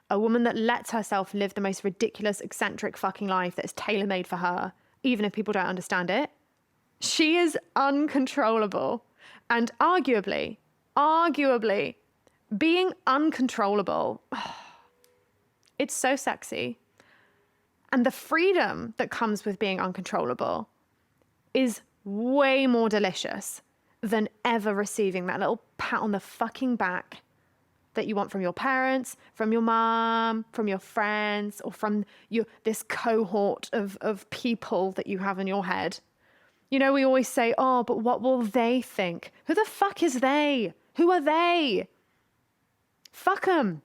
A woman that lets herself live the most ridiculous, eccentric fucking life that is tailor-made for her, even if people don't understand it. She is uncontrollable. And arguably, being uncontrollable, it's so sexy. And the freedom that comes with being uncontrollable is way more delicious than ever receiving that little pat on the fucking back that you want from your parents, from your mom, from your friends, or from this cohort of people that you have in your head. You know, we always say, oh, but what will they think? Who the fuck is they? Who are they? Fuck them.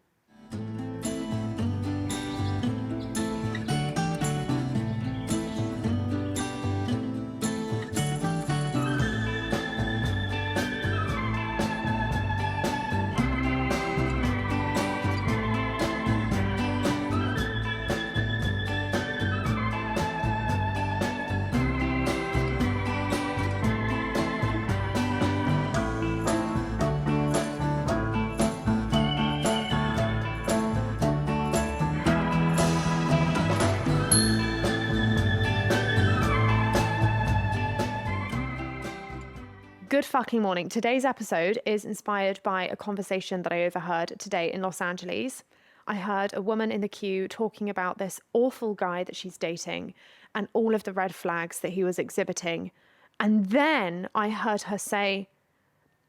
Good fucking morning. Today's episode is inspired by a conversation that I overheard today in Los Angeles. I heard a woman in the queue talking about this awful guy that she's dating and all of the red flags that he was exhibiting. And then I heard her say,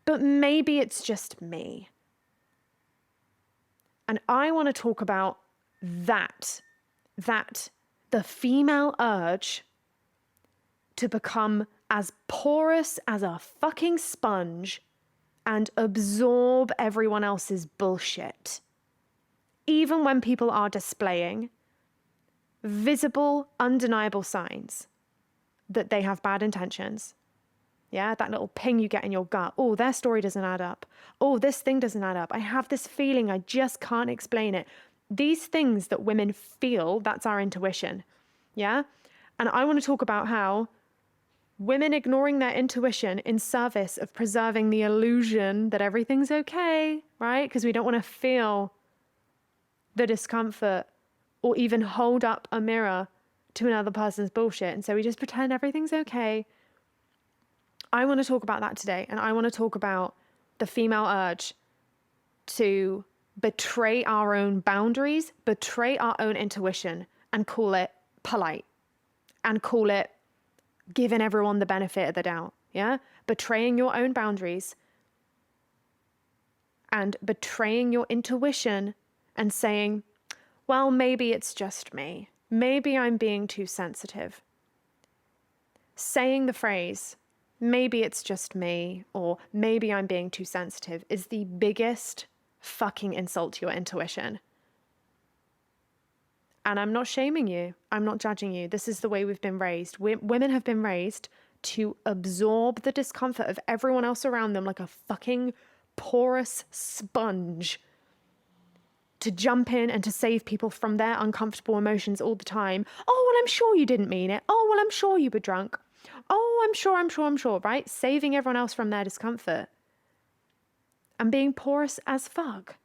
but maybe it's just me. And I want to talk about that the female urge to become as porous as a fucking sponge and absorb everyone else's bullshit. Even when people are displaying visible, undeniable signs that they have bad intentions. Yeah, that little ping you get in your gut. Oh, their story doesn't add up. Oh, this thing doesn't add up. I have this feeling, I just can't explain it. These things that women feel, that's our intuition. Yeah? And I want to talk about how women ignoring their intuition in service of preserving the illusion that everything's okay, right? Because we don't want to feel the discomfort or even hold up a mirror to another person's bullshit. And so we just pretend everything's okay. I want to talk about that today. And I want to talk about the female urge to betray our own boundaries, betray our own intuition, and call it polite, and call it giving everyone the benefit of the doubt, yeah? Betraying your own boundaries and betraying your intuition and saying, well, maybe it's just me. Maybe I'm being too sensitive. Saying the phrase, maybe it's just me, or maybe I'm being too sensitive, is the biggest fucking insult to your intuition. And I'm not shaming you. I'm not judging you. This is the way we've been raised. Women have been raised to absorb the discomfort of everyone else around them like a fucking porous sponge. To jump in and to save people from their uncomfortable emotions all the time. Oh, well, I'm sure you didn't mean it. Oh, well, I'm sure you were drunk. Oh, I'm sure, right? Saving everyone else from their discomfort. And being porous as fuck.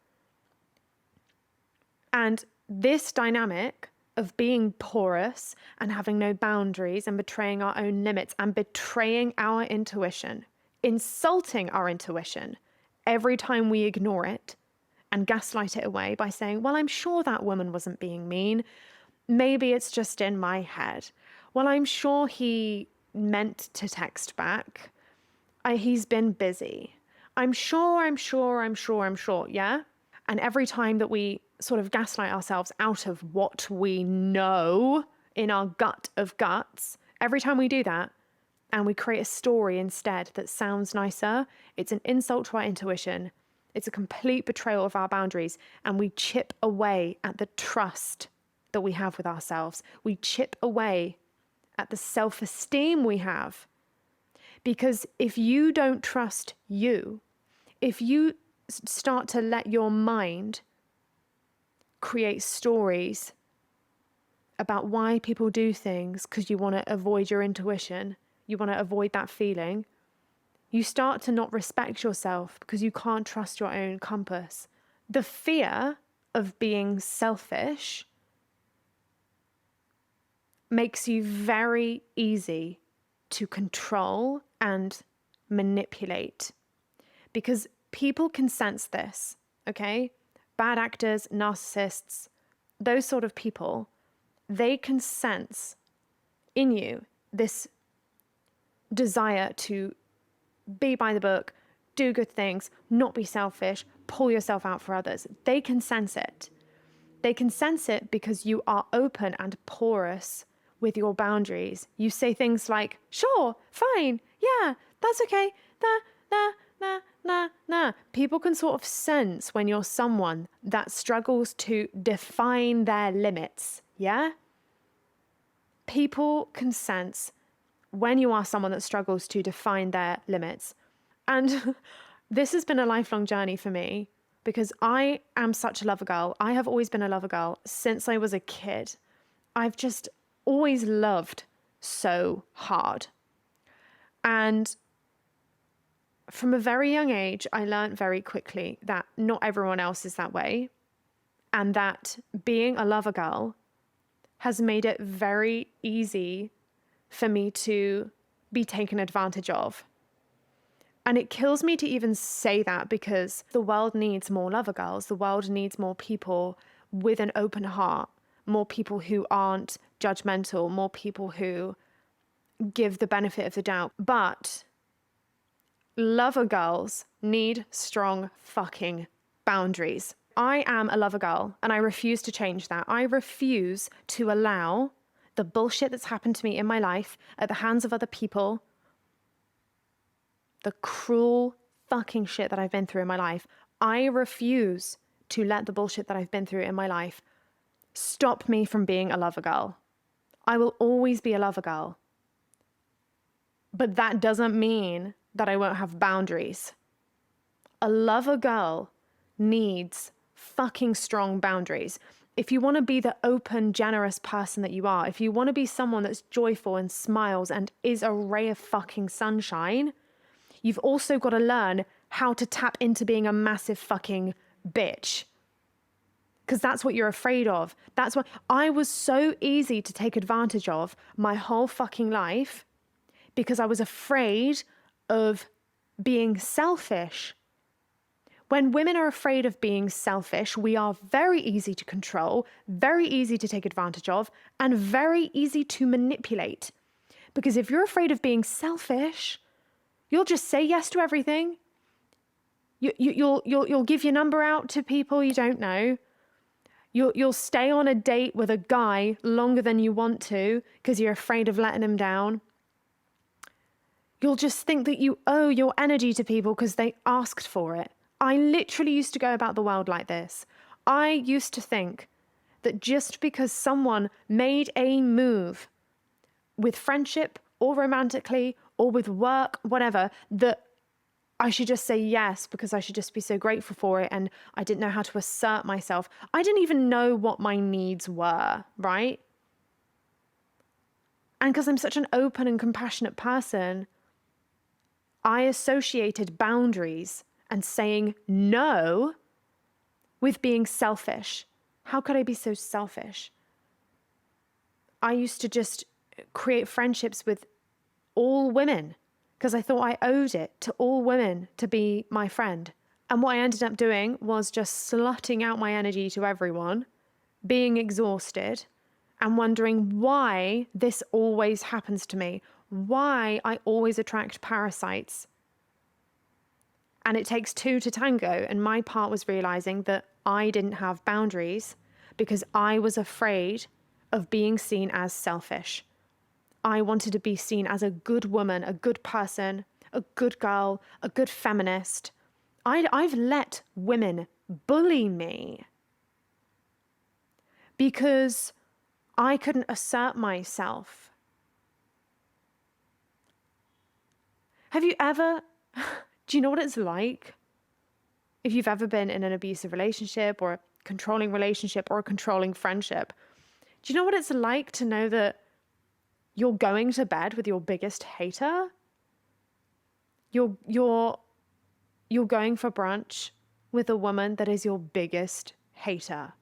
And this dynamic of being porous and having no boundaries and betraying our own limits and betraying our intuition, insulting our intuition every time we ignore it and gaslight it away by saying, well, I'm sure that woman wasn't being mean. Maybe it's just in my head. Well, I'm sure he meant to text back. He's been busy. I'm sure, yeah? And every time that we sort of gaslight ourselves out of what we know in our gut of guts, every time we do that and we create a story instead that sounds nicer, it's an insult to our intuition. It's a complete betrayal of our boundaries, and we chip away at the trust that we have with ourselves. We chip away at the self-esteem we have. Because if you don't trust you, if you start to let your mind create stories about why people do things because you want to avoid your intuition, you want to avoid that feeling, you start to not respect yourself because you can't trust your own compass. The fear of being selfish makes you very easy to control and manipulate, because people can sense this, okay? Bad actors, narcissists, those sort of people, they can sense in you this desire to be by the book, do good things, not be selfish, pull yourself out for others. They can sense it. They can sense it because you are open and porous with your boundaries. You say things like, sure, fine, yeah, that's okay, nah. People can sort of sense when you're someone that struggles to define their limits, yeah? People can sense when you are someone that struggles to define their limits. And this has been a lifelong journey for me because I am such a lover girl. I have always been a lover girl since I was a kid. I've just always loved so hard. And from a very young age, I learned very quickly that not everyone else is that way. And that being a lover girl has made it very easy for me to be taken advantage of. And it kills me to even say that because the world needs more lover girls. The world needs more people with an open heart, more people who aren't judgmental, more people who give the benefit of the doubt. But lover girls need strong fucking boundaries. I am a lover girl and I refuse to change that. I refuse to allow the bullshit that's happened to me in my life at the hands of other people, the cruel fucking shit that I've been through in my life. I refuse to let the bullshit that I've been through in my life stop me from being a lover girl. I will always be a lover girl. But that doesn't mean that I won't have boundaries. A lover girl needs fucking strong boundaries. If you want to be the open, generous person that you are, if you want to be someone that's joyful and smiles and is a ray of fucking sunshine, you've also got to learn how to tap into being a massive fucking bitch. Because that's what you're afraid of. That's why I was so easy to take advantage of my whole fucking life, because I was afraid of being selfish. When women are afraid of being selfish, we are very easy to control, very easy to take advantage of, and very easy to manipulate. Because if you're afraid of being selfish, you'll just say yes to everything. You'll give your number out to people you don't know. You'll stay on a date with a guy longer than you want to because you're afraid of letting him down. You'll just think that you owe your energy to people because they asked for it. I literally used to go about the world like this. I used to think that just because someone made a move with friendship or romantically or with work, whatever, that I should just say yes because I should just be so grateful for it, and I didn't know how to assert myself. I didn't even know what my needs were, right? And because I'm such an open and compassionate person, I associated boundaries and saying no with being selfish. How could I be so selfish? I used to just create friendships with all women because I thought I owed it to all women to be my friend. And what I ended up doing was just slutting out my energy to everyone, being exhausted, and wondering why this always happens to me, why I always attract parasites. And it takes two to tango. And my part was realizing that I didn't have boundaries because I was afraid of being seen as selfish. I wanted to be seen as a good woman, a good person, a good girl, a good feminist. I've let women bully me because I couldn't assert myself. Have you ever... Do you know what it's like? If you've ever been in an abusive relationship or a controlling relationship or a controlling friendship, do you know what it's like to know that you're going to bed with your biggest hater? You're going for brunch with a woman that is your biggest hater.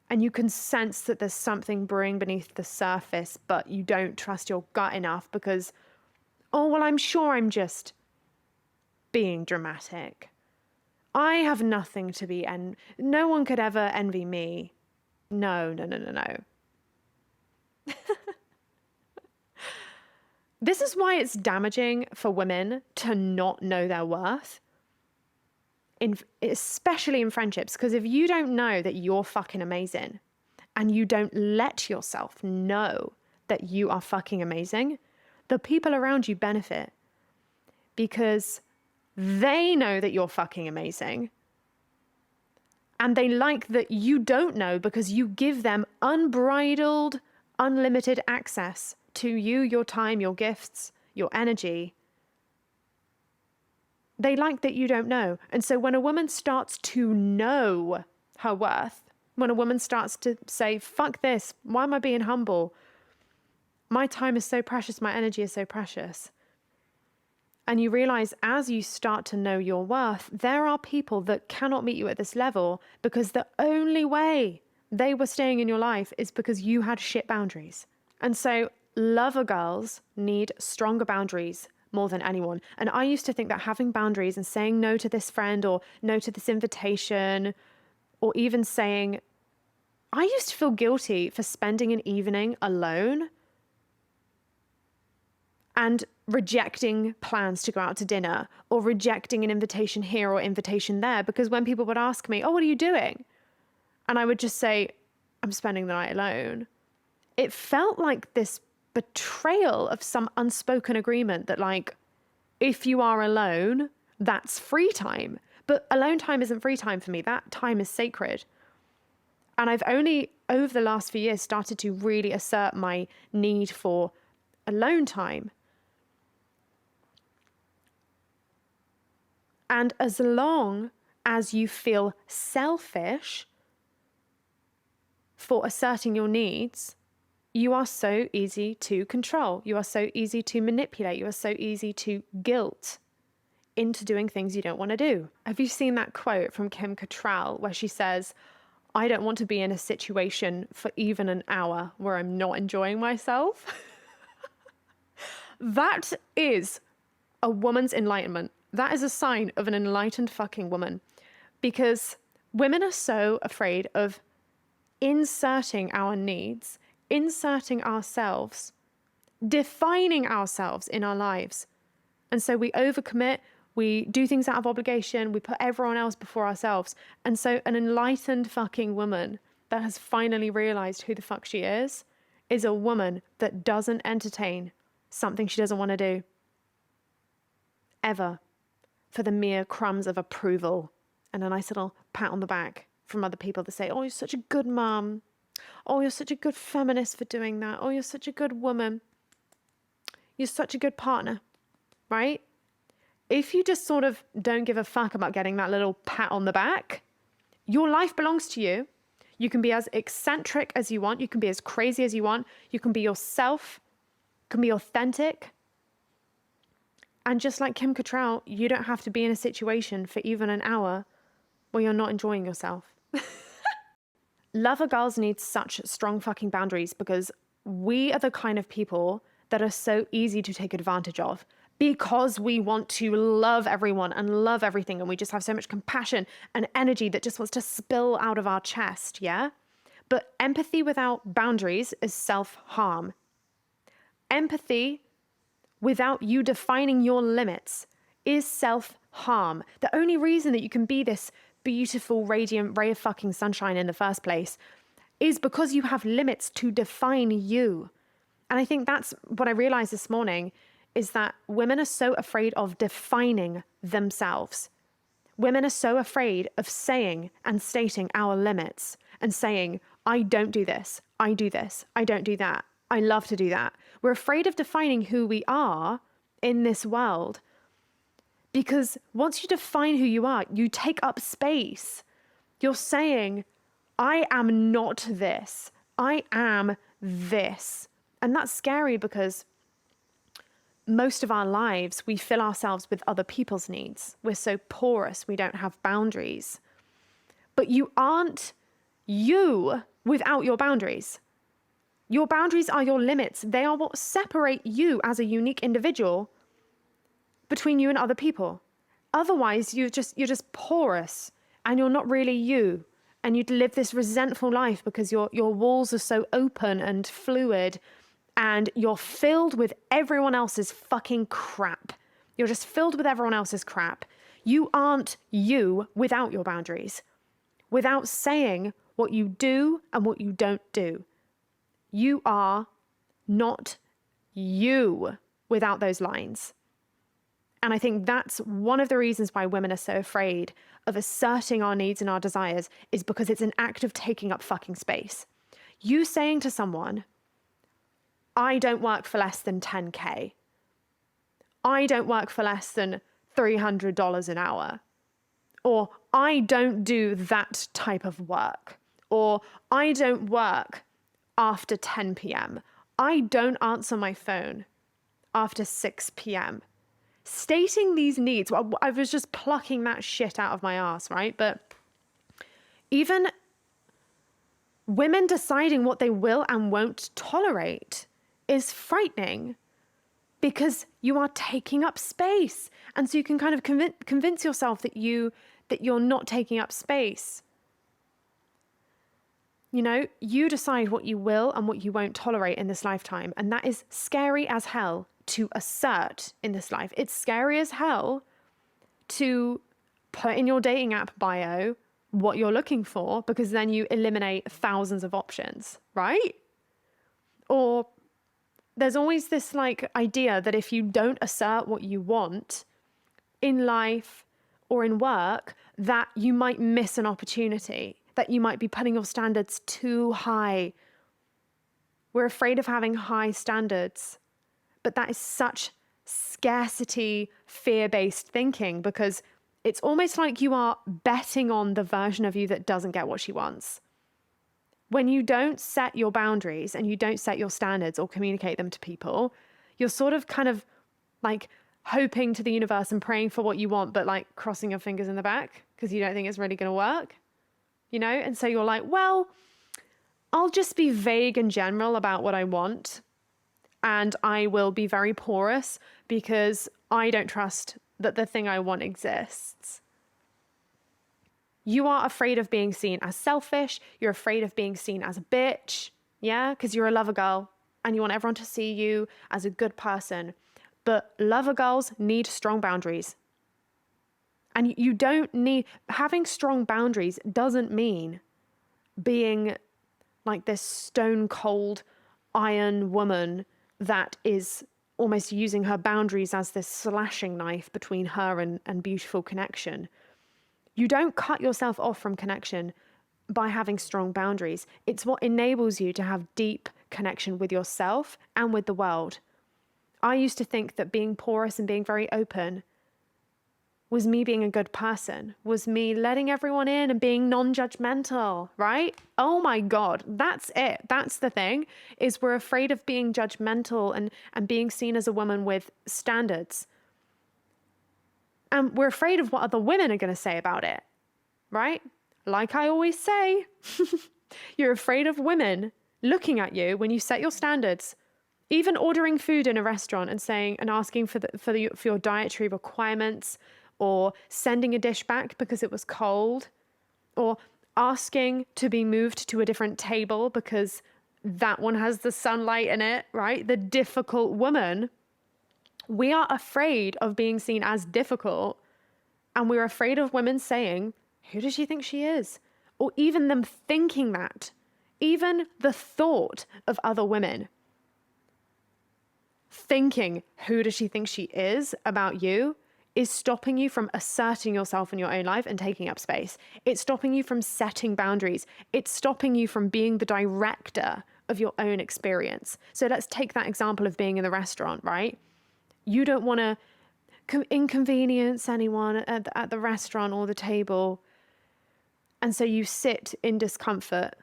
And you can sense that there's something brewing beneath the surface, but you don't trust your gut enough because, oh, well, I'm sure I'm just being dramatic. I have nothing to be, and no one could ever envy me. No. This is why it's damaging for women to not know their worth, especially in friendships. Because if you don't know that you're fucking amazing and you don't let yourself know that you are fucking amazing, the people around you benefit because they know that you're fucking amazing. And they like that you don't know because you give them unbridled, unlimited access to you, your time, your gifts, your energy. They like that you don't know. And so when a woman starts to know her worth, when a woman starts to say, fuck this, why am I being humble? My time is so precious, my energy is so precious. And you realize as you start to know your worth, there are people that cannot meet you at this level because the only way they were staying in your life is because you had shit boundaries. And so lover girls need stronger boundaries more than anyone. And I used to think that having boundaries and saying no to this friend or no to this invitation, or even saying, I used to feel guilty for spending an evening alone and rejecting plans to go out to dinner or rejecting an invitation here or invitation there, because when people would ask me, oh, what are you doing? And I would just say, I'm spending the night alone. It felt like this betrayal of some unspoken agreement that, like, if you are alone, that's free time. But alone time isn't free time for me. That time is sacred. And I've only over the last few years started to really assert my need for alone time. And as long as you feel selfish for asserting your needs, you are so easy to control. You are so easy to manipulate. You are so easy to guilt into doing things you don't want to do. Have you seen that quote from Kim Cattrall where she says, I don't want to be in a situation for even an hour where I'm not enjoying myself? That is a woman's enlightenment. That is a sign of an enlightened fucking woman, because women are so afraid of inserting our needs, inserting ourselves, defining ourselves in our lives. And so we overcommit, we do things out of obligation, we put everyone else before ourselves. And so an enlightened fucking woman that has finally realized who the fuck she is a woman that doesn't entertain something she doesn't want to do. Ever. For the mere crumbs of approval and a nice little pat on the back from other people that say, oh, you're such a good mom. Oh, you're such a good feminist for doing that. Oh, you're such a good woman. You're such a good partner, right? If you just sort of don't give a fuck about getting that little pat on the back, your life belongs to you. You can be as eccentric as you want. You can be as crazy as you want. You can be yourself. You can be authentic. And just like Kim Cattrall, you don't have to be in a situation for even an hour where you're not enjoying yourself. Lover girls need such strong fucking boundaries because we are the kind of people that are so easy to take advantage of because we want to love everyone and love everything. And we just have so much compassion and energy that just wants to spill out of our chest, yeah? But empathy without boundaries is self-harm. Empathy without you defining your limits is self-harm. The only reason that you can be this beautiful, radiant ray of fucking sunshine in the first place is because you have limits to define you. And I think that's what I realized this morning, is that women are so afraid of defining themselves. Women are so afraid of saying and stating our limits and saying, I don't do this, I do this, I don't do that, I love to do that. We're afraid of defining who we are in this world because once you define who you are, you take up space. You're saying, I am not this, I am this. And that's scary because most of our lives, we fill ourselves with other people's needs. We're so porous, we don't have boundaries. But you aren't you without your boundaries. Your boundaries are your limits. They are what separate you as a unique individual between you and other people. Otherwise, you're just porous and you're not really you. And you'd live this resentful life because your walls are so open and fluid and you're filled with everyone else's fucking crap. You're just filled with everyone else's crap. You aren't you without your boundaries, without saying what you do and what you don't do. You are not you without those lines. And I think that's one of the reasons why women are so afraid of asserting our needs and our desires, is because it's an act of taking up fucking space. You saying to someone, I don't work for less than 10K. I don't work for less than $300 an hour. Or I don't do that type of work. Or I don't work after 10 p.m. I don't answer my phone after 6 p.m. Stating these needs, I was just plucking that shit out of my ass, right? But even women deciding what they will and won't tolerate is frightening, because you are taking up space. And so you can kind of convince yourself that you're not taking up space. You know, you decide what you will and what you won't tolerate in this lifetime. And that is scary as hell to assert in this life. It's scary as hell to put in your dating app bio what you're looking for, because then you eliminate thousands of options, right? Or there's always this like idea that if you don't assert what you want in life or in work, that you might miss an opportunity, that you might be putting your standards too high. We're afraid of having high standards, but that is such scarcity, fear-based thinking, because it's almost like you are betting on the version of you that doesn't get what she wants. When you don't set your boundaries and you don't set your standards or communicate them to people, you're sort of kind of like hoping to the universe and praying for what you want, but like crossing your fingers in the back because you don't think it's really going to work, you know? And so you're like, well, I'll just be vague and general about what I want, and I will be very porous because I don't trust that the thing I want exists. You are afraid of being seen as selfish. You're afraid of being seen as a bitch. Yeah, because you're a lover girl and you want everyone to see you as a good person. But lover girls need strong boundaries. And you don't need, having strong boundaries doesn't mean being like this stone cold iron woman that is almost using her boundaries as this slashing knife between her and beautiful connection. You don't cut yourself off from connection by having strong boundaries. It's what enables you to have deep connection with yourself and with the world. I used to think that being porous and being very open was me being a good person, was me letting everyone in and being non-judgmental, right? Oh my God, that's it. That's the thing, is we're afraid of being judgmental and being seen as a woman with standards. And we're afraid of what other women are going to say about it, right? Like I always say, you're afraid of women looking at you when you set your standards. Even ordering food in a restaurant and saying and asking for your dietary requirements, or sending a dish back because it was cold, or asking to be moved to a different table because that one has the sunlight in it, right? The difficult woman. We are afraid of being seen as difficult, and we're afraid of women saying, who does she think she is? Or even them thinking that. Even the thought of other women thinking, who does she think she is about you, is stopping you from asserting yourself in your own life and taking up space. It's stopping you from setting boundaries. It's stopping you from being the director of your own experience. So let's take that example of being in the restaurant, right? You don't want to inconvenience anyone at the restaurant or the table. And so you sit in discomfort,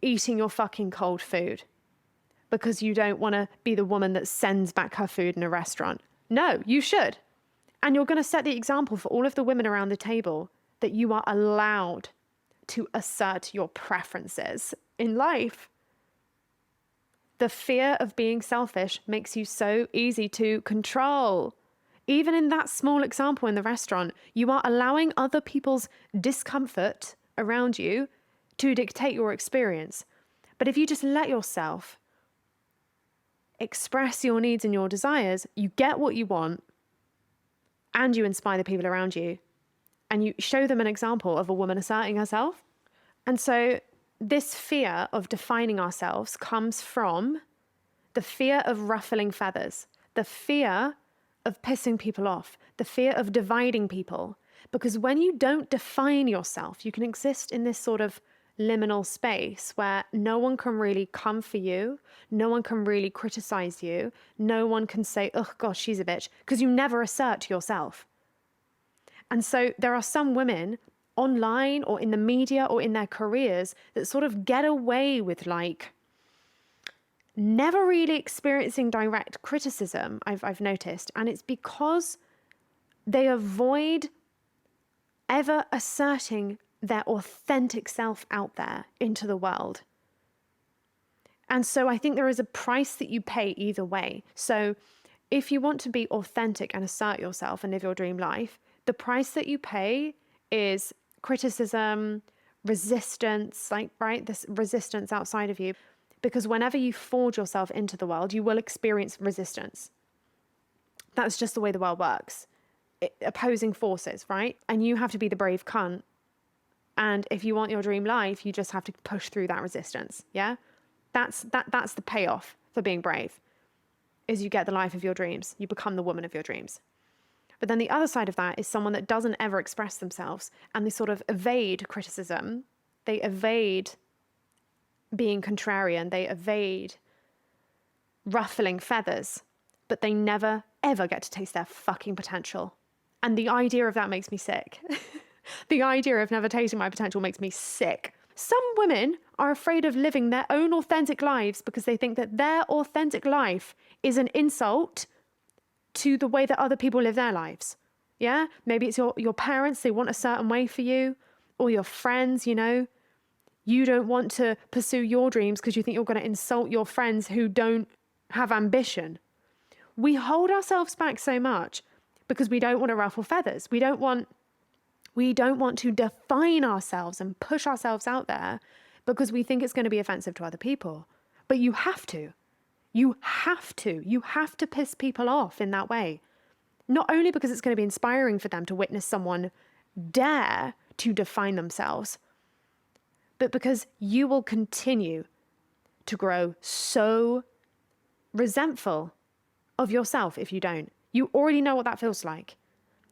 eating your fucking cold food, because you don't want to be the woman that sends back her food in a restaurant. No, you should. And you're going to set the example for all of the women around the table that you are allowed to assert your preferences in life. The fear of being selfish makes you so easy to control. Even in that small example in the restaurant, you are allowing other people's discomfort around you to dictate your experience. But if you just let yourself express your needs and your desires, you get what you want, and you inspire the people around you, and you show them an example of a woman asserting herself. And so this fear of defining ourselves comes from the fear of ruffling feathers, the fear of pissing people off, the fear of dividing people. Because when you don't define yourself, you can exist in this sort of liminal space where no one can really come for you, no one can really criticize you, no one can say, oh gosh, she's a bitch, because you never assert yourself. And so there are some women online or in the media or in their careers that sort of get away with like never really experiencing direct criticism, I've noticed. And it's because they avoid ever asserting their authentic self out there into the world. And so I think there is a price that you pay either way. So if you want to be authentic and assert yourself and live your dream life, the price that you pay is criticism, resistance, like, right? This resistance outside of you. Because whenever you forge yourself into the world, you will experience resistance. That's just the way the world works. Opposing forces, right? And you have to be the brave cunt. And if you want your dream life, you just have to push through that resistance. Yeah? That's the payoff for being brave, is you get the life of your dreams. You become the woman of your dreams. But then the other side of that is someone that doesn't ever express themselves, and they sort of evade criticism. They evade being contrarian. They evade ruffling feathers, but they never, ever get to taste their fucking potential. And the idea of that makes me sick. The idea of never tasting my potential makes me sick. Some women are afraid of living their own authentic lives because they think that their authentic life is an insult to the way that other people live their lives. Yeah? Maybe it's your parents, they want a certain way for you, or your friends, you know. You don't want to pursue your dreams because you think you're going to insult your friends who don't have ambition. We hold ourselves back so much because we don't want to ruffle feathers. We don't want to define ourselves and push ourselves out there because we think it's going to be offensive to other people. But you have to. You have to. You have to piss people off in that way. Not only because it's going to be inspiring for them to witness someone dare to define themselves, but because you will continue to grow so resentful of yourself if you don't. You already know what that feels like.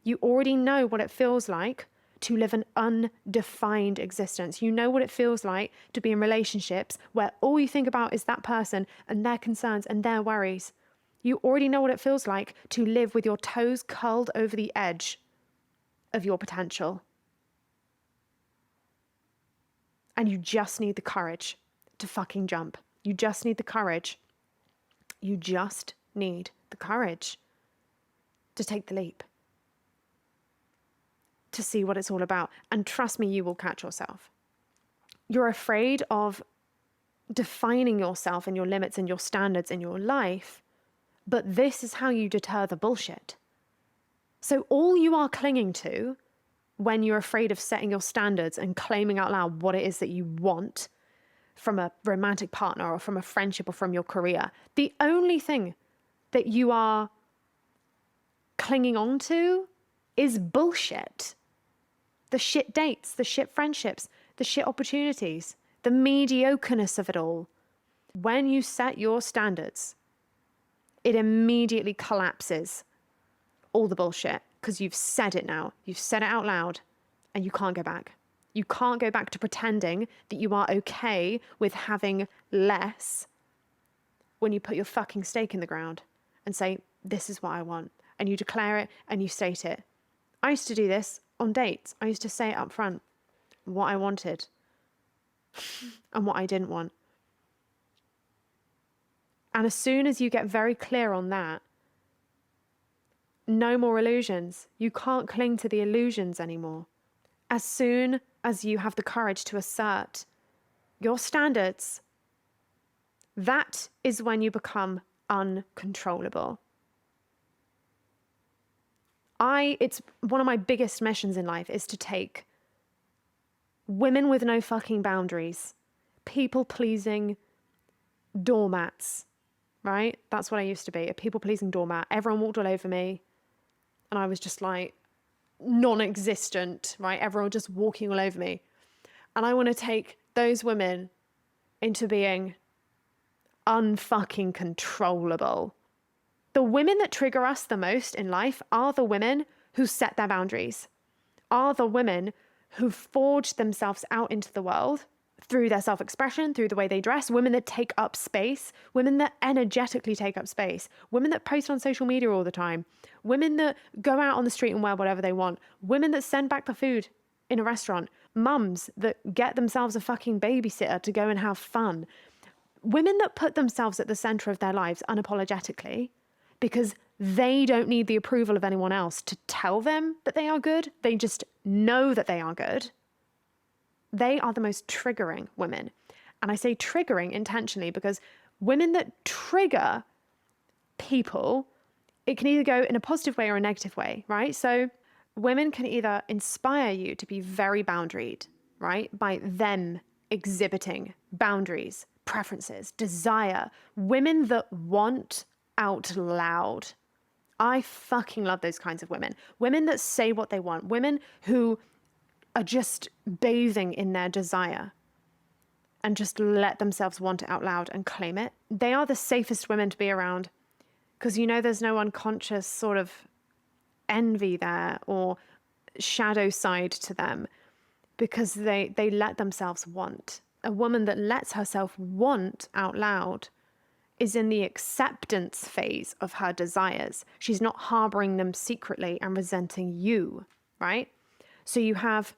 You already know what it feels like to live an undefined existence. You know what it feels like to be in relationships where all you think about is that person and their concerns and their worries. You already know what it feels like to live with your toes curled over the edge of your potential. And you just need the courage to fucking jump. You just need the courage. You just need the courage to take the leap, to see what it's all about. And trust me, you will catch yourself. You're afraid of defining yourself and your limits and your standards in your life, but this is how you deter the bullshit. So all you are clinging to when you're afraid of setting your standards and claiming out loud what it is that you want from a romantic partner or from a friendship or from your career, the only thing that you are clinging on to is bullshit. The shit dates, the shit friendships, the shit opportunities, the mediocreness of it all. When you set your standards, it immediately collapses all the bullshit because you've said it now. You've said it out loud and you can't go back. You can't go back to pretending that you are okay with having less when you put your fucking stake in the ground and say, this is what I want. And you declare it and you state it. I used to do this on dates. I used to say it up front, what I wanted and what I didn't want. And as soon as you get very clear on that, no more illusions. You can't cling to the illusions anymore. as soon as you have the courage to assert your standards, that is when you become uncontrollable. It's one of my biggest missions in life is to take women with no fucking boundaries, people-pleasing doormats, right? That's what I used to be, a people-pleasing doormat. Everyone walked all over me, and I was just like non-existent, right? Everyone just walking all over me. And I want to take those women into being unfucking controllable. The women that trigger us the most in life are the women who set their boundaries, are the women who forge themselves out into the world through their self-expression, through the way they dress, women that take up space, women that energetically take up space, women that post on social media all the time, women that go out on the street and wear whatever they want, women that send back the food in a restaurant, mums that get themselves a fucking babysitter to go and have fun, women that put themselves at the center of their lives unapologetically because they don't need the approval of anyone else to tell them that they are good. They just know that they are good. They are the most triggering women. And I say triggering intentionally because women that trigger people, it can either go in a positive way or a negative way, right? So women can either inspire you to be very boundaried, right? By them exhibiting boundaries, preferences, desire. Women that want out loud. I fucking love those kinds of women. Women that say what they want. Women who are just bathing in their desire and just let themselves want it out loud and claim it. They are the safest women to be around because you know there's no unconscious sort of envy there or shadow side to them because they let themselves want. A woman that lets herself want out loud is in the acceptance phase of her desires. She's not harboring them secretly and resenting you, right? So you have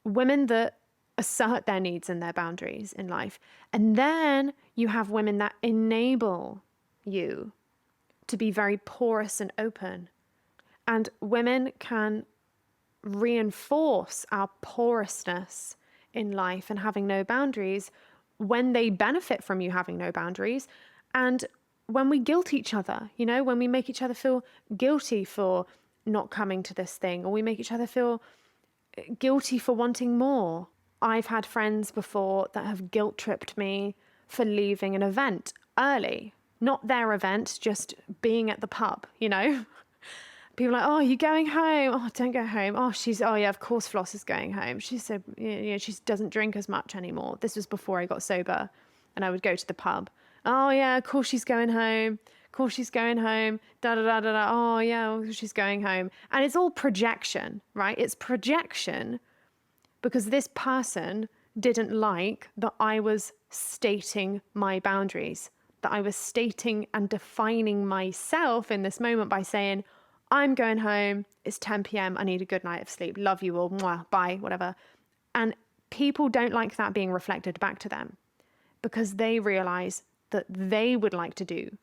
women that assert their needs and their boundaries in life. And then you have women that enable you to be very porous and open. And women can reinforce our porousness in life and having no boundaries when they benefit from you having no boundaries. And when we guilt each other, you know, when we make each other feel guilty for not coming to this thing, or we make each other feel guilty for wanting more. I've had friends before that have guilt tripped me for leaving an event early, not their event, just being at the pub, you know. People are like, oh, you're going home. Oh, don't go home. Oh, yeah, of course Floss is going home. She said, you know, she doesn't drink as much anymore. This was before I got sober and I would go to the pub. Oh, yeah, of course she's going home. Of course she's going home. Da, da, da, da, da. Oh, yeah, well, she's going home. And it's all projection, right? It's projection because this person didn't like that I was stating my boundaries, that I was stating and defining myself in this moment by saying, I'm going home, it's 10 p.m, I need a good night of sleep, love you all, mwah, bye, whatever. And people don't like that being reflected back to them because they realize that they would like to do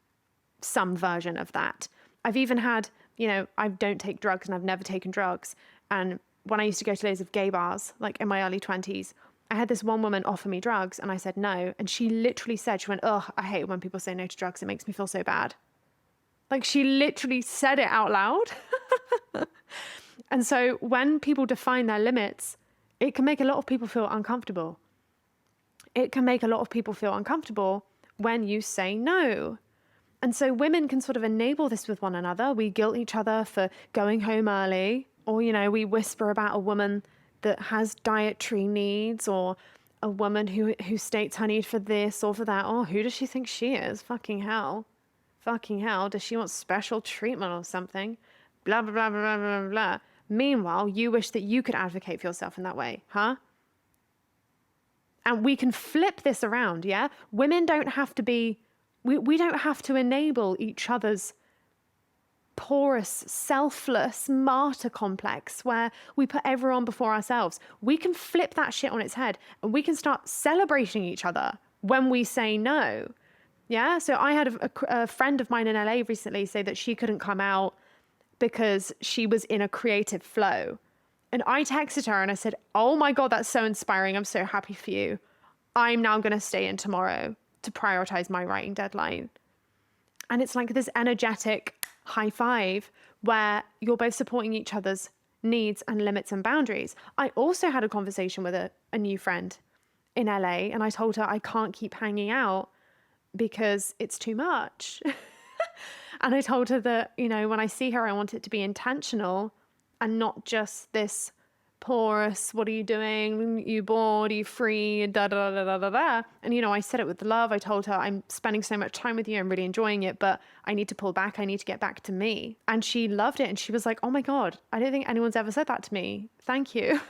some version of that. I've even had, you know, I don't take drugs and I've never taken drugs. And when I used to go to loads of gay bars, like in my early 20s, I had this one woman offer me drugs and I said no. And she literally said, she went, oh, I hate when people say no to drugs, it makes me feel so bad. Like she literally said it out loud. And so when people define their limits, it can make a lot of people feel uncomfortable. It can make a lot of people feel uncomfortable when you say no. And so women can sort of enable this with one another. We guilt each other for going home early, or, you know, we whisper about a woman that has dietary needs, or a woman who states her need for this or for that. Oh, who does she think she is? Fucking hell. Fucking hell, does she want special treatment or something? Blah, blah, blah, blah, blah, blah, blah. Meanwhile, you wish that you could advocate for yourself in that way, huh? And we can flip this around, yeah? Women don't have to be, we don't have to enable each other's porous, selfless martyr complex where we put everyone before ourselves. We can flip that shit on its head and we can start celebrating each other when we say no. Yeah, so I had a friend of mine in LA recently say that she couldn't come out because she was in a creative flow. And I texted her and I said, oh my God, that's so inspiring. I'm so happy for you. I'm now going to stay in tomorrow to prioritize my writing deadline. And it's like this energetic high five where you're both supporting each other's needs and limits and boundaries. I also had a conversation with a new friend in LA, and I told her I can't keep hanging out because it's too much. And I told her that, you know, when I see her, I want it to be intentional and not just this porous, what are you doing? You bored? Are you free? Da, da, da, da, da, da. And, you know, I said it with love. I told her I'm spending so much time with you. I'm really enjoying it, but I need to pull back. I need to get back to me. And she loved it. And she was like, oh my God, I don't think anyone's ever said that to me. Thank you.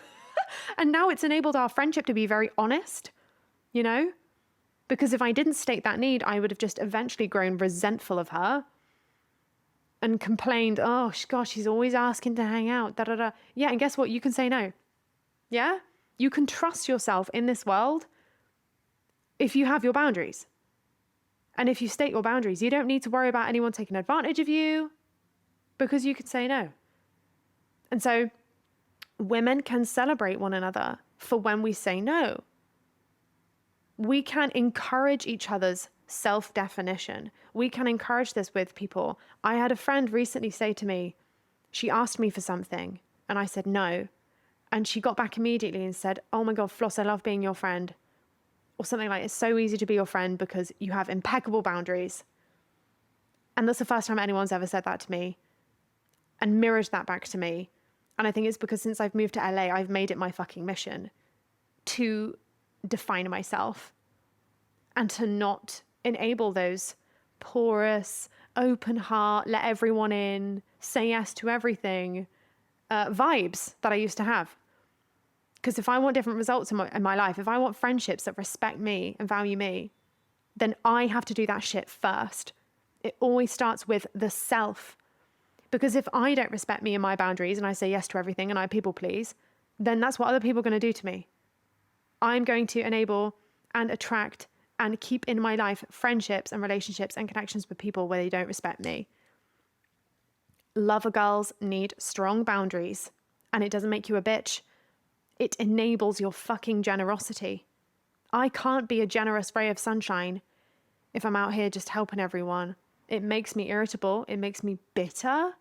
And now it's enabled our friendship to be very honest, you know, because if I didn't state that need, I would have just eventually grown resentful of her and complained, oh gosh, she's always asking to hang out, da da da. Yeah, and guess what? You can say no. Yeah? You can trust yourself in this world if you have your boundaries. And if you state your boundaries, you don't need to worry about anyone taking advantage of you because you can say no. And so women can celebrate one another for when we say no. We can encourage each other's self-definition. We can encourage this with people. I had a friend recently say to me, she asked me for something and I said no. And she got back immediately and said, oh my God, Floss, I love being your friend. Or something like, it's so easy to be your friend because you have impeccable boundaries. And that's the first time anyone's ever said that to me and mirrored that back to me. And I think it's because since I've moved to LA, I've made it my fucking mission to define myself and to not enable those porous, open heart, let everyone in, say yes to everything vibes that I used to have. Because if I want different results in my life, if I want friendships that respect me and value me, then I have to do that shit first. It always starts with the self. Because if I don't respect me and my boundaries and I say yes to everything and I people please, then that's what other people are going to do to me. I'm going to enable and attract and keep in my life friendships and relationships and connections with people where they don't respect me. Lover girls need strong boundaries, and it doesn't make you a bitch. It enables your fucking generosity. I can't be a generous ray of sunshine if I'm out here just helping everyone. It makes me irritable. It makes me bitter.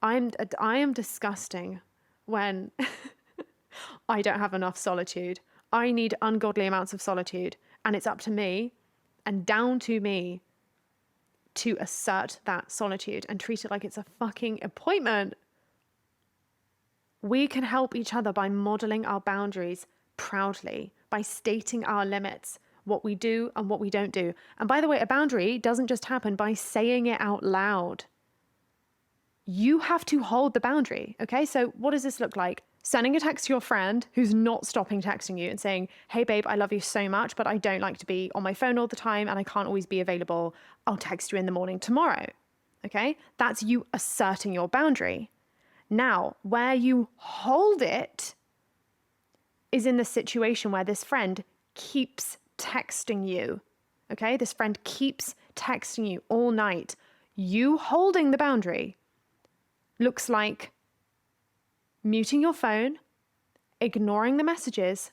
I am disgusting when I don't have enough solitude. I need ungodly amounts of solitude, and it's up to me and down to me to assert that solitude and treat it like it's a fucking appointment. We can help each other by modeling our boundaries proudly, by stating our limits, what we do and what we don't do. And by the way, a boundary doesn't just happen by saying it out loud. You have to hold the boundary, okay? So what does this look like? Sending a text to your friend who's not stopping texting you and saying, hey babe, I love you so much, but I don't like to be on my phone all the time and I can't always be available. I'll text you in the morning tomorrow, okay? That's you asserting your boundary. Now, where you hold it is in the situation where this friend keeps texting you, okay? This friend keeps texting you all night. You holding the boundary looks like muting your phone, ignoring the messages,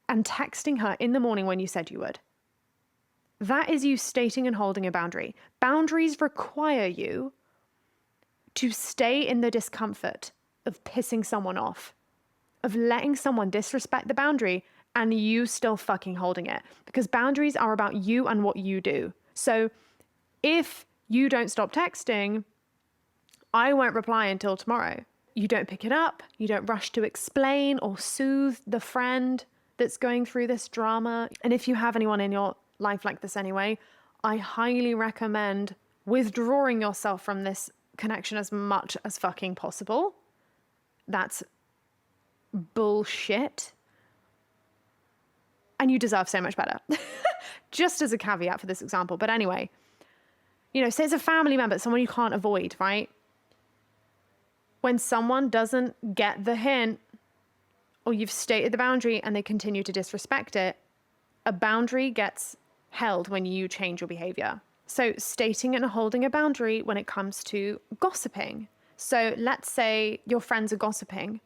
and texting her in the morning when you said you would. That is you stating and holding a boundary. Boundaries require you to stay in the discomfort of pissing someone off, of letting someone disrespect the boundary and you still fucking holding it. Because boundaries are about you and what you do. So if you don't stop texting, I won't reply until tomorrow. You don't pick it up. You don't rush to explain or soothe the friend that's going through this drama. And if you have anyone in your life like this anyway, I highly recommend withdrawing yourself from this connection as much as fucking possible. That's bullshit. And you deserve so much better. Just as a caveat for this example. But anyway, you know, say it's a family member, someone you can't avoid, right? When someone doesn't get the hint or you've stated the boundary and they continue to disrespect it, a boundary gets held when you change your behavior. So stating and holding a boundary when it comes to gossiping. So let's say your friends are gossiping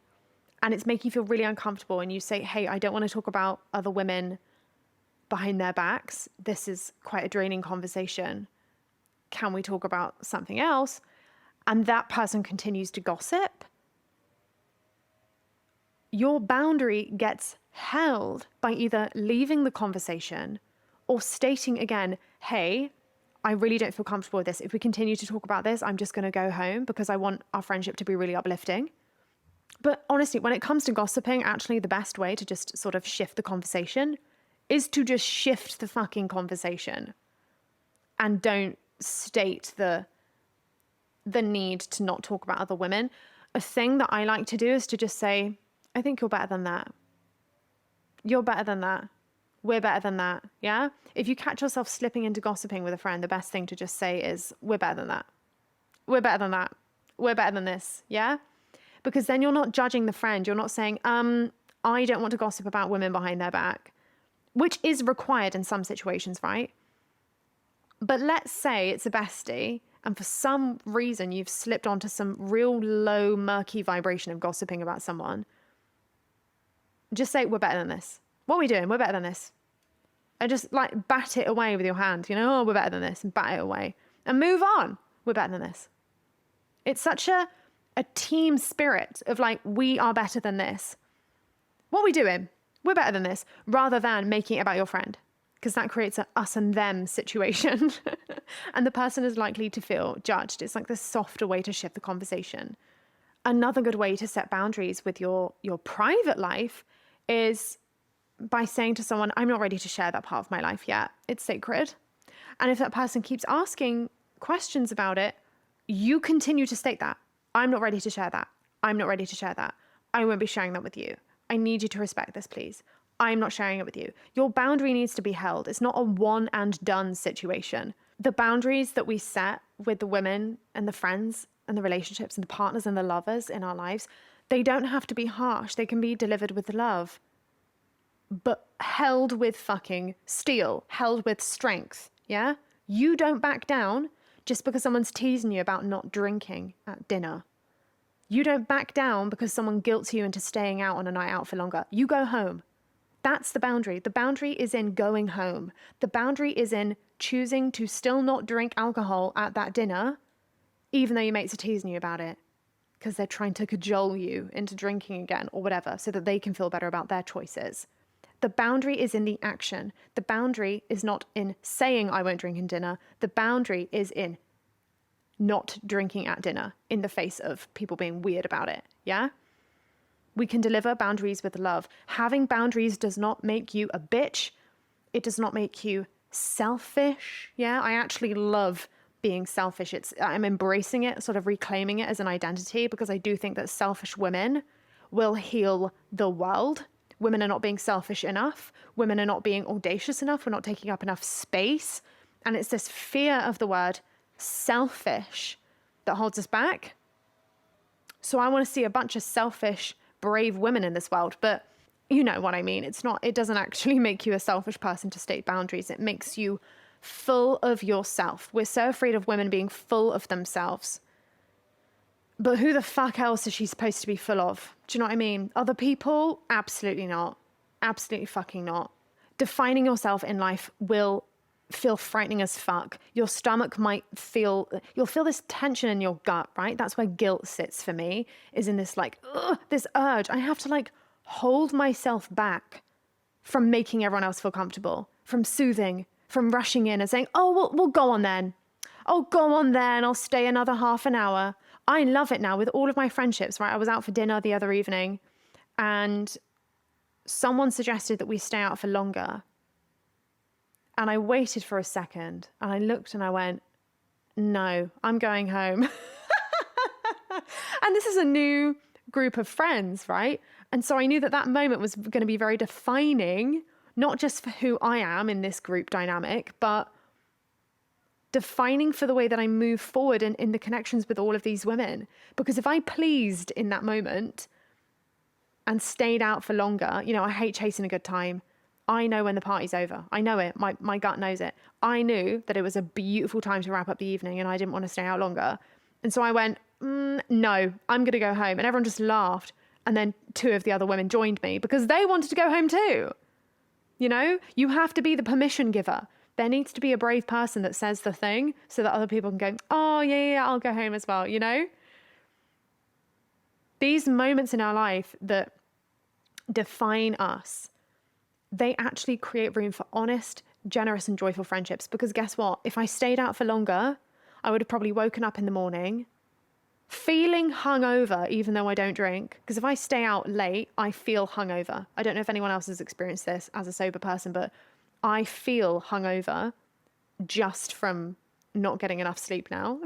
and it's making you feel really uncomfortable, and you say, hey, I don't want to talk about other women behind their backs. This is quite a draining conversation. Can we talk about something else? And that person continues to gossip. Your boundary gets held by either leaving the conversation or stating again, hey, I really don't feel comfortable with this. If we continue to talk about this, I'm just going to go home because I want our friendship to be really uplifting. But honestly, when it comes to gossiping, actually the best way to just sort of shift the conversation is to just shift the fucking conversation and don't state the need to not talk about other women. A thing that I like to do is to just say, I think you're better than that. You're better than that. We're better than that. Yeah? If you catch yourself slipping into gossiping with a friend, the best thing to just say is, we're better than that. We're better than that. We're better than this. Yeah? Because then you're not judging the friend. You're not saying, I don't want to gossip about women behind their back, which is required in some situations, right? But let's say it's a bestie, and for some reason you've slipped onto some real low, murky vibration of gossiping about someone. Just say, we're better than this. What are we doing? We're better than this. And just like bat it away with your hand, oh, we're better than this, and bat it away. And move on. We're better than this. It's such a team spirit of like, we are better than this. What are we doing? We're better than this, rather than making it about your friend, because that creates a us and them situation. And the person is likely to feel judged. It's like the softer way to shift the conversation. Another good way to set boundaries with your private life is by saying to someone, I'm not ready to share that part of my life yet. It's sacred. And if that person keeps asking questions about it, you continue to state that. I'm not ready to share that. I'm not ready to share that. I won't be sharing that with you. I need you to respect this, please. I'm not sharing it with you. Your boundary needs to be held. It's not a one and done situation. The boundaries that we set with the women and the friends and the relationships and the partners and the lovers in our lives, they don't have to be harsh. They can be delivered with love, but held with fucking steel, held with strength. Yeah? You don't back down just because someone's teasing you about not drinking at dinner. You don't back down because someone guilts you into staying out on a night out for longer. You go home. That's the boundary. The boundary is in going home. The boundary is in choosing to still not drink alcohol at that dinner, even though your mates are teasing you about it, because they're trying to cajole you into drinking again or whatever, so that they can feel better about their choices. The boundary is in the action. The boundary is not in saying I won't drink in dinner. The boundary is in not drinking at dinner in the face of people being weird about it. Yeah? We can deliver boundaries with love. Having boundaries does not make you a bitch. It does not make you selfish. Yeah? I actually love being selfish. I'm embracing it, sort of reclaiming it as an identity, because I do think that selfish women will heal the world. Women are not being selfish enough. Women are not being audacious enough. We're not taking up enough space. And it's this fear of the word selfish that holds us back. So I want to see a bunch of selfish, brave women in this world, but you know what I mean. It doesn't actually make you a selfish person to state boundaries. It makes you full of yourself. We're so afraid of women being full of themselves. But who the fuck else is she supposed to be full of? Do you know what I mean? Other people? Absolutely not. Absolutely fucking not. Defining yourself in life will feel frightening as fuck. Your stomach you'll feel this tension in your gut, right? That's where guilt sits for me, is in this this urge. I have to like hold myself back from making everyone else feel comfortable, from soothing, from rushing in and saying, oh, we'll go on then. Oh, go on then. I'll stay another half an hour. I love it now with all of my friendships, right? I was out for dinner the other evening and someone suggested that we stay out for longer. And I waited for a second and I looked and I went, no, I'm going home. And this is a new group of friends, right? And so I knew that moment was going to be very defining, not just for who I am in this group dynamic, but defining for the way that I move forward in the connections with all of these women. Because if I pleased in that moment and stayed out for longer, I hate chasing a good time. I know when the party's over. I know it. My gut knows it. I knew that it was a beautiful time to wrap up the evening and I didn't want to stay out longer. And so I went, no, I'm going to go home. And everyone just laughed. And then 2 of the other women joined me because they wanted to go home too. You know, you have to be the permission giver. There needs to be a brave person that says the thing so that other people can go, oh, yeah, I'll go home as well, you know? These moments in our life that define us, they actually create room for honest, generous, and joyful friendships. Because guess what? If I stayed out for longer, I would have probably woken up in the morning feeling hungover, even though I don't drink. Because if I stay out late, I feel hungover. I don't know if anyone else has experienced this as a sober person, but I feel hungover just from not getting enough sleep now.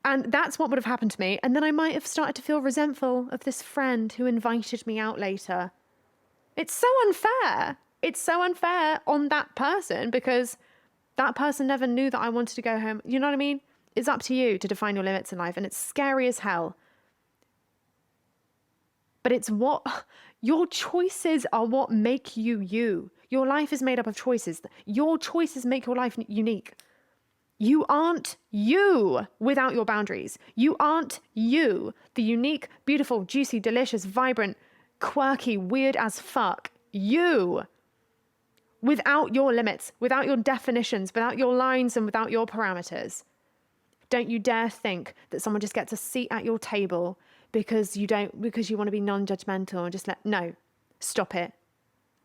And that's what would have happened to me. And then I might have started to feel resentful of this friend who invited me out later. It's so unfair. It's so unfair on that person because that person never knew that I wanted to go home. You know what I mean? It's up to you to define your limits in life, and it's scary as hell. But it's what your choices are what make you you. Your life is made up of choices. Your choices make your life unique. You aren't you without your boundaries. You aren't you, the unique, beautiful, juicy, delicious, vibrant, quirky, weird as fuck you, without your limits, without your definitions, without your lines, and without your parameters. Don't you dare think that someone just gets a seat at your table because you want to be non-judgmental and just no, stop it.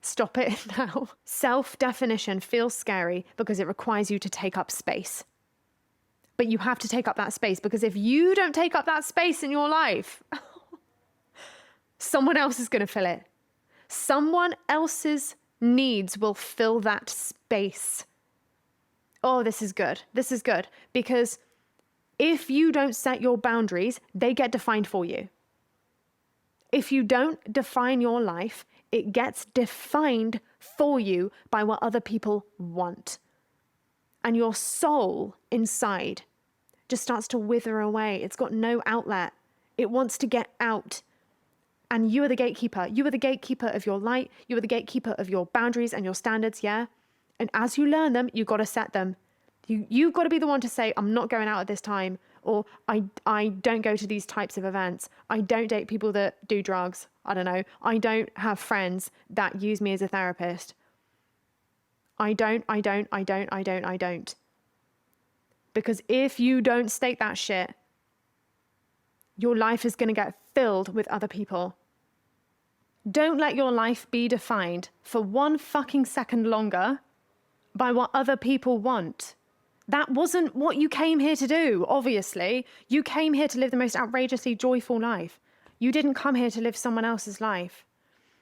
Stop it now. Self-definition feels scary because it requires you to take up space. But you have to take up that space because if you don't take up that space in your life, someone else is going to fill it. Someone else's needs will fill that space. Oh, this is good. This is good because if you don't set your boundaries, they get defined for you. If you don't define your life, it gets defined for you by what other people want. And your soul inside just starts to wither away. It's got no outlet. It wants to get out. And you are the gatekeeper. You are the gatekeeper of your light. You are the gatekeeper of your boundaries and your standards, yeah? And as you learn them, you've got to set them. You've got to be the one to say, I'm not going out at this time, or I don't go to these types of events. I don't date people that do drugs. I don't know. I don't have friends that use me as a therapist. I don't. Because if you don't state that shit, your life is going to get filled with other people. Don't let your life be defined for 1 fucking second longer by what other people want. That wasn't what you came here to do, obviously. You came here to live the most outrageously joyful life. You didn't come here to live someone else's life.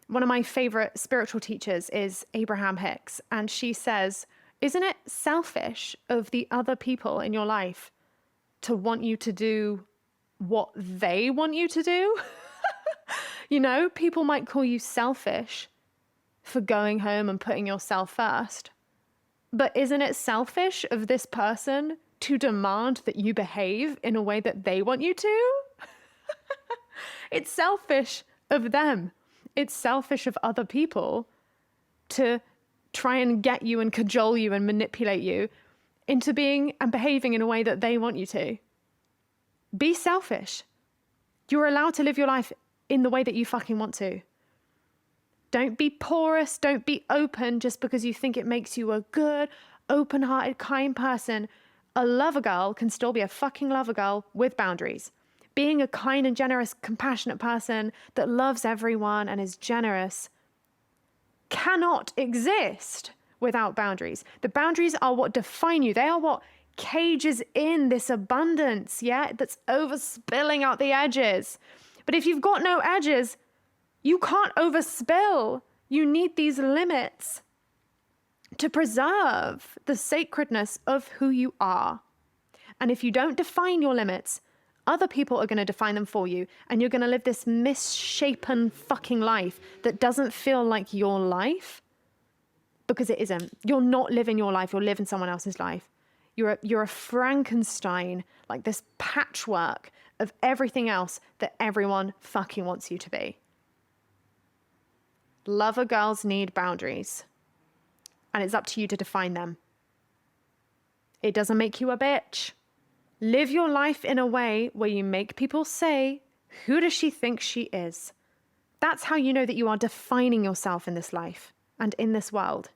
One of my favorite spiritual teachers is Abraham Hicks, and she says, isn't it selfish of the other people in your life to want you to do what they want you to do? You know, people might call you selfish for going home and putting yourself first. But isn't it selfish of this person to demand that you behave in a way that they want you to? It's selfish of them. It's selfish of other people to try and get you and cajole you and manipulate you into being and behaving in a way that they want you to. Be selfish. You're allowed to live your life in the way that you fucking want to. Don't be porous, don't be open just because you think it makes you a good, open-hearted, kind person. A lover girl can still be a fucking lover girl with boundaries. Being a kind and generous, compassionate person that loves everyone and is generous cannot exist without boundaries. The boundaries are what define you. They are what cages in this abundance, yeah, that's overspilling out the edges. But if you've got no edges, you can't overspill. You need these limits to preserve the sacredness of who you are. And if you don't define your limits, other people are going to define them for you. And you're going to live this misshapen fucking life that doesn't feel like your life because it isn't. You're not living your life. You're living someone else's life. You're a Frankenstein, like this patchwork of everything else that everyone fucking wants you to be. Lover girls need boundaries, and it's up to you to define them. It doesn't make you a bitch. Live your life in a way where you make people say, who does she think she is? That's how you know that you are defining yourself in this life and in this world.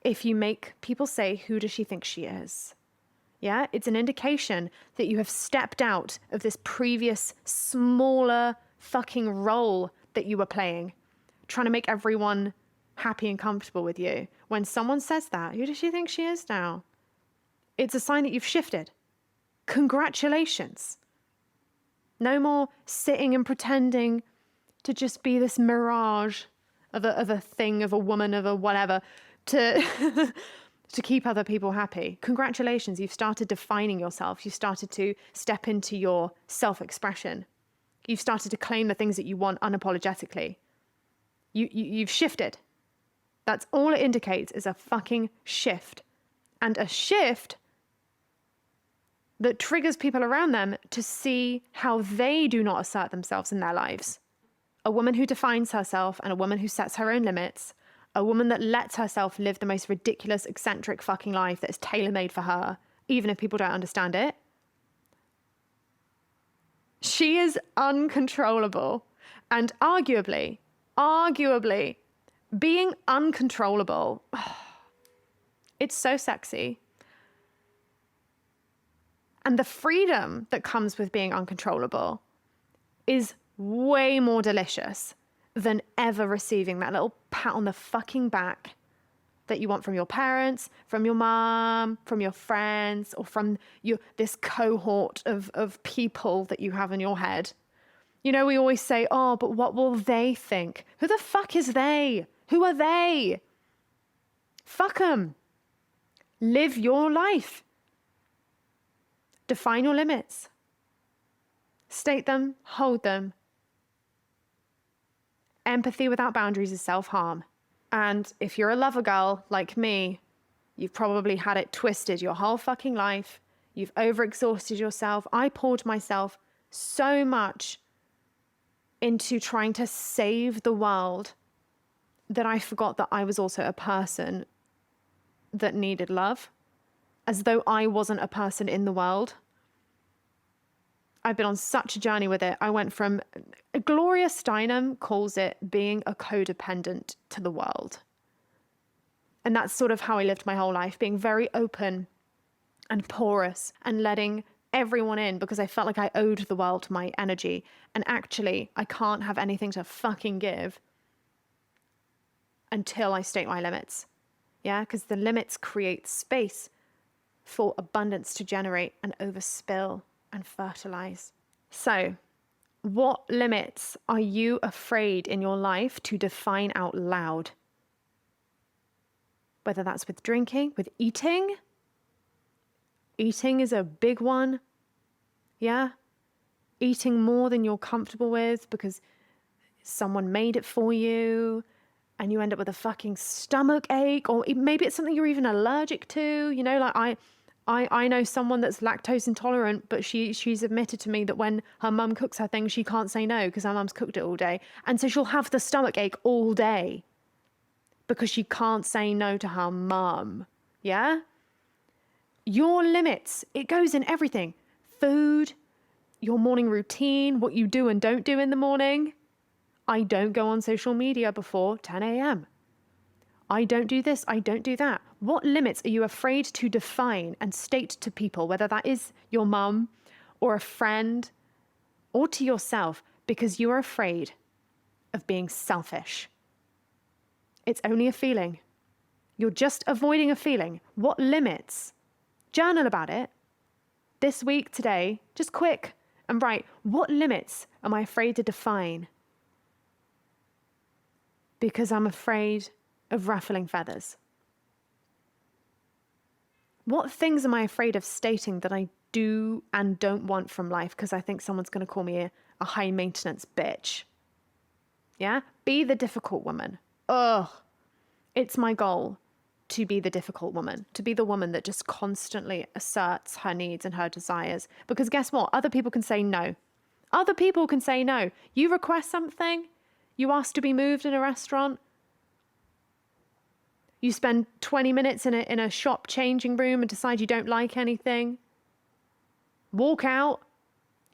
If you make people say, who does she think she is? Yeah, it's an indication that you have stepped out of this previous smaller fucking role that you were playing, trying to make everyone happy and comfortable with you. When someone says that, who does she think she is now? It's a sign that you've shifted. Congratulations. No more sitting and pretending to just be this mirage of a thing, of a woman, of a whatever, to to keep other people happy. Congratulations, you've started defining yourself. You've started to step into your self-expression. You've started to claim the things that you want unapologetically. You've shifted. That's all it indicates, is a fucking shift. And a shift that triggers people around them to see how they do not assert themselves in their lives. A woman who defines herself and a woman who sets her own limits, a woman that lets herself live the most ridiculous, eccentric fucking life that is tailor-made for her, even if people don't understand it. She is uncontrollable. And arguably, being uncontrollable, it's so sexy. And the freedom that comes with being uncontrollable is way more delicious than ever receiving that little pat on the fucking back that you want from your parents, from your mom, from your friends, or from this cohort of people that you have in your head. You know, we always say, oh, but what will they think? Who the fuck is they? Who are they? Fuck them. Live your life. Define your limits. State them, hold them. Empathy without boundaries is self-harm. And if you're a lover girl like me, you've probably had it twisted your whole fucking life. You've overexhausted yourself. I poured myself so much into trying to save the world that I forgot that I was also a person that needed love, as though I wasn't a person in the world. I've been on such a journey with it. I went from, Gloria Steinem calls it being a codependent to the world. And that's sort of how I lived my whole life, being very open and porous and letting everyone in because I felt like I owed the world my energy. And actually, I can't have anything to fucking give until I state my limits. Yeah, because the limits create space for abundance to generate and overspill and fertilize. So, what limits are you afraid in your life to define out loud? Whether that's with drinking, with eating. Eating is a big one. Yeah? Eating more than you're comfortable with because someone made it for you and you end up with a fucking stomach ache, or maybe it's something you're even allergic to. You know, like I know someone that's lactose intolerant, but she's admitted to me that when her mum cooks her thing, she can't say no because her mum's cooked it all day. And so she'll have the stomach ache all day because she can't say no to her mum. Yeah? Your limits, it goes in everything. Food, your morning routine, what you do and don't do in the morning. I don't go on social media before 10 a.m. I don't do this, I don't do that. What limits are you afraid to define and state to people, whether that is your mum or a friend or to yourself, because you are afraid of being selfish? It's only a feeling. You're just avoiding a feeling. What limits? Journal about it. This week, today, just quick and write, what limits am I afraid to define? Because I'm afraid of ruffling feathers. What things am I afraid of stating that I do and don't want from life because I think someone's going to call me a high maintenance bitch? Yeah? Be the difficult woman. Ugh. It's my goal to be the difficult woman, to be the woman that just constantly asserts her needs and her desires. Because guess what? Other people can say no. Other people can say no. You request something, you ask to be moved in a restaurant, you spend 20 minutes in a shop changing room and decide you don't like anything. Walk out.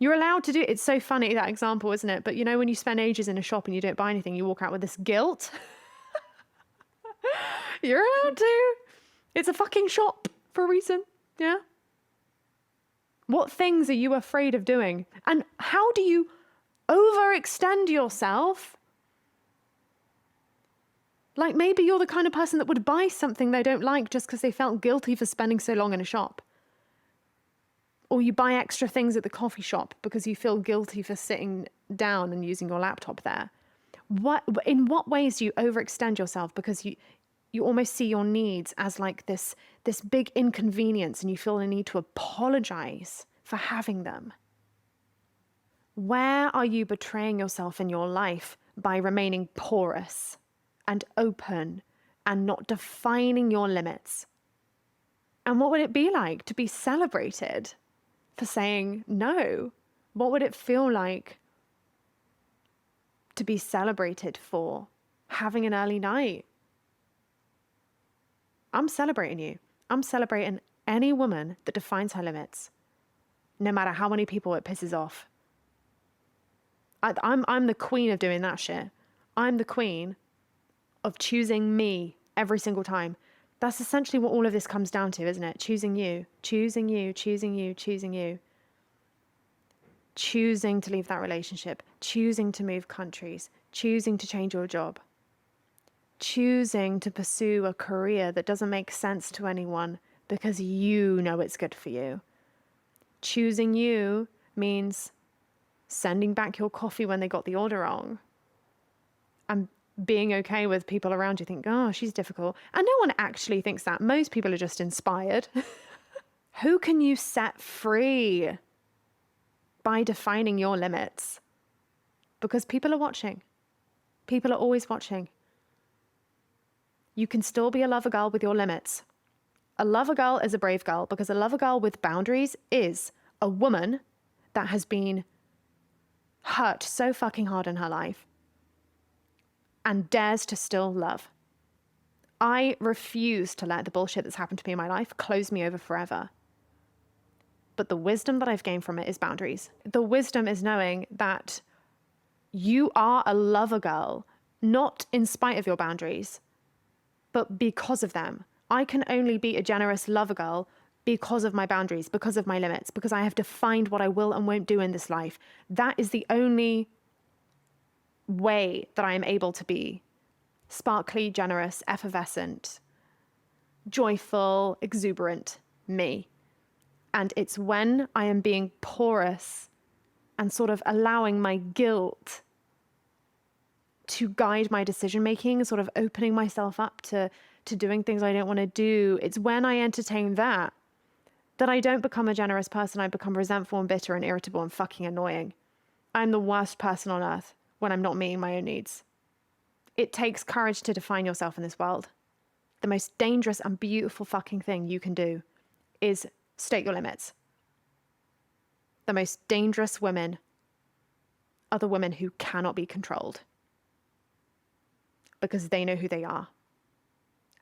You're allowed to do it. It's so funny, that example, isn't it? But you know, when you spend ages in a shop and you don't buy anything, you walk out with this guilt. You're allowed to. It's a fucking shop for a reason. Yeah. What things are you afraid of doing? And how do you overextend yourself? Like, maybe you're the kind of person that would buy something they don't like just because they felt guilty for spending so long in a shop. Or you buy extra things at the coffee shop because you feel guilty for sitting down and using your laptop there. In what ways do you overextend yourself because you almost see your needs as like this big inconvenience and you feel a need to apologize for having them? Where are you betraying yourself in your life by remaining porous and open and not defining your limits? And what would it be like to be celebrated for saying no? What would it feel like to be celebrated for having an early night? I'm celebrating you. I'm celebrating any woman that defines her limits, no matter how many people it pisses off. I'm the queen of doing that shit. I'm the queen of choosing me every single time. That's essentially what all of this comes down to, isn't it? Choosing you, choosing you, choosing you, choosing you. Choosing to leave that relationship, choosing to move countries, choosing to change your job, choosing to pursue a career that doesn't make sense to anyone because you know it's good for you. Choosing you means sending back your coffee when they got the order wrong and being okay with people around you think, oh, she's difficult. And no one actually thinks that. Most people are just inspired. Who can you set free by defining your limits? Because people are watching. People are always watching. You can still be a lover girl with your limits. A lover girl is a brave girl, because a lover girl with boundaries is a woman that has been hurt so fucking hard in her life and dares to still love. I refuse to let the bullshit that's happened to me in my life close me over forever. But the wisdom that I've gained from it is boundaries. The wisdom is knowing that you are a lover girl, not in spite of your boundaries, but because of them. I can only be a generous lover girl because of my boundaries, because of my limits, because I have defined what I will and won't do in this life. That is the only way that I am able to be sparkly, generous, effervescent, joyful, exuberant me. And it's when I am being porous and sort of allowing my guilt to guide my decision making, sort of opening myself up to doing things I don't want to do. It's when I entertain that I don't become a generous person. I become resentful and bitter and irritable and fucking annoying. I'm the worst person on earth when I'm not meeting my own needs. It takes courage to define yourself in this world. The most dangerous and beautiful fucking thing you can do is state your limits. The most dangerous women are the women who cannot be controlled, because they know who they are.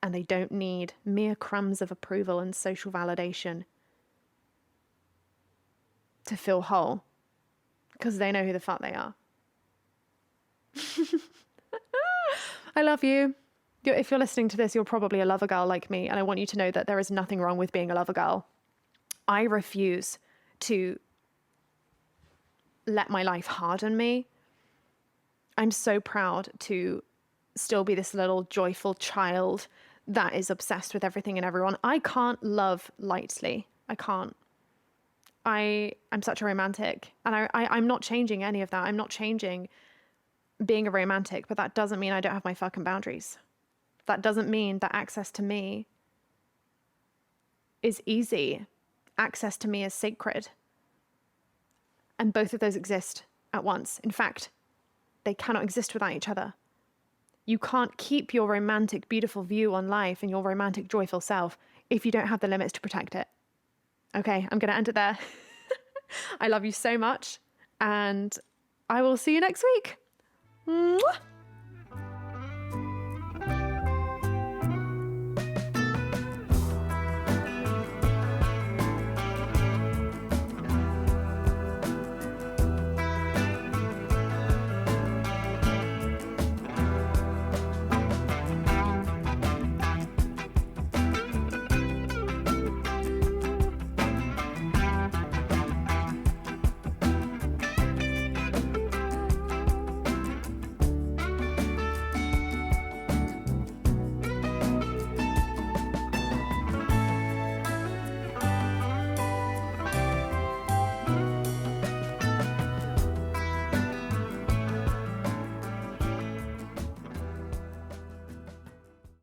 And they don't need mere crumbs of approval and social validation to feel whole, because they know who the fuck they are. I love you. If you're listening to this, you're probably a lover girl like me. And I want you to know that there is nothing wrong with being a lover girl. I refuse to let my life harden me. I'm so proud to still be this little joyful child that is obsessed with everything and everyone. I can't love lightly. I can't. I'm such a romantic, and I'm not changing any of that. I'm not changing being a romantic, but that doesn't mean I don't have my fucking boundaries. That doesn't mean that access to me is easy. Access to me is sacred. And both of those exist at once. In fact, they cannot exist without each other. You can't keep your romantic, beautiful view on life and your romantic, joyful self if you don't have the limits to protect it. Okay, I'm going to end it there. I love you so much, and I will see you next week. Mwah!